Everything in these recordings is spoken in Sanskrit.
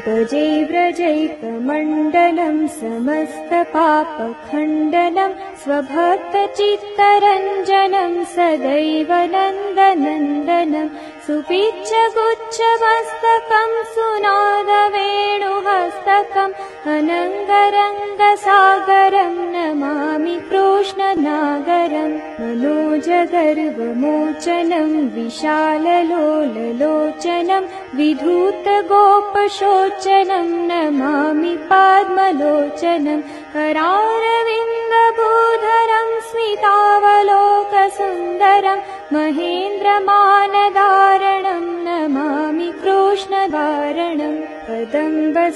भजे व्रजैकमण्डलं समस्तपापखण्डनं स्वभक्तचित्तरञ्जनं सदैव नन्दनन्दनं सुपिच्चगुच्छमस्तकं सुनादवेणुहस्तकम् अनङ्गरङ्गसागरं नमामि कृष्णनागरं मनोजगर्वमोचनं विशाललोललोचनं विधूतगोपशोचनं नमामि पद्मलोचनं करारविन्दभूधरं स्मितावलोकसुन्दरं महेन्द्रमानधारणं नमामि कृष्णधारणं कदम्बसूनकुण्डलं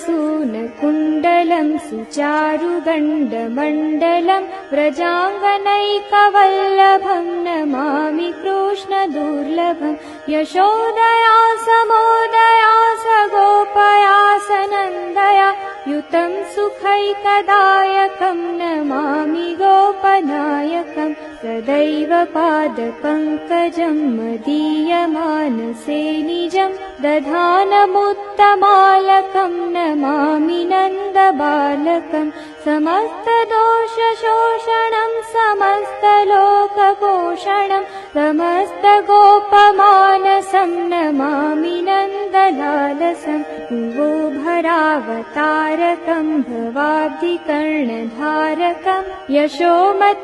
सुचारुगण्डमण्डलं व्रजाङ्गनैकवल्लभं नमामि कृष्णदुर्लभं यशोदया समोदया सगोपया सनन्दया युतं सुखैकदायकं नमामि गोपनायकं सदैव पादपङ्कजं मदीयमानसे निजं दधानमुत्तमालकं नमामि नन्दबालकं समस्तदोषशोषणं समस्तलोकपोषणं समस्तगोपमानसं नमामि नन्दलालसं भुवो भरावतारकं भवाब्धिकर्णधारकं यशोमतीकिशोरकं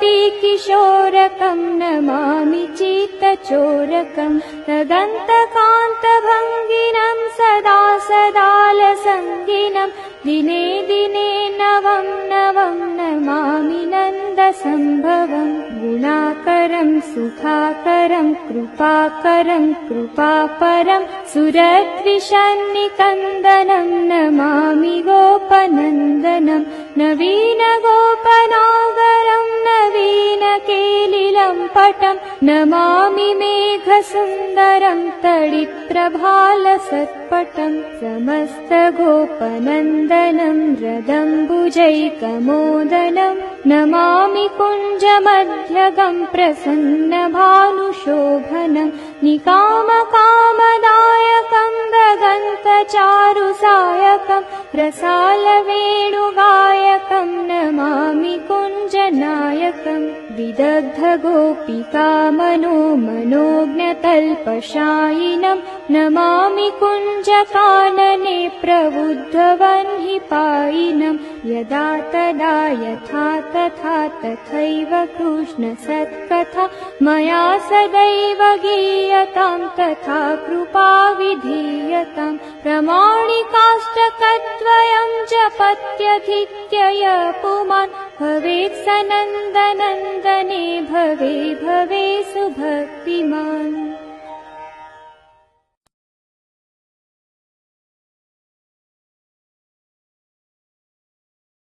नमामि चित्तचोरकं तदन्तकान्तभङ्गिनं सदा सदालसङ्गिनं दिने दिने नवं नवं नमामि नन्दसम्भवं गुणाकरं सुखाकरं कृपाकरं कृपापरं सुरद्विषन्निकन्दनं नमामि गोपनन्दनं नवीनगोपनागरं नवीनकेलिलं पटं नमामि मेघसुन्दरं तडिप्रभालसत्पटं समस्तगोपनन्दनं रदम्बुजैकमोदनं नमामि कुञ्जमध्यगं प्रसन्नभानुशोभनं निकामकामदायकं दगन्तचारुसायकं रसालवेणुगायकं नमामि कुञ्जनायकं विदग्धगोपिकामनोज्ञतल्पशायिनं नमामि कुञ्जकानने प्रबुद्धवह्निपायिनं यदा तदा यथा तथा तथैव कृष्णसत्कथा मया सदैव गीयतां तथा कृपा विधीयतां प्रमाणिकाष्टकद्वयं जपत्यधित्यय पुमान् भवेत् स नन्दनन्दने भवे भवे सुभक्तिमान्।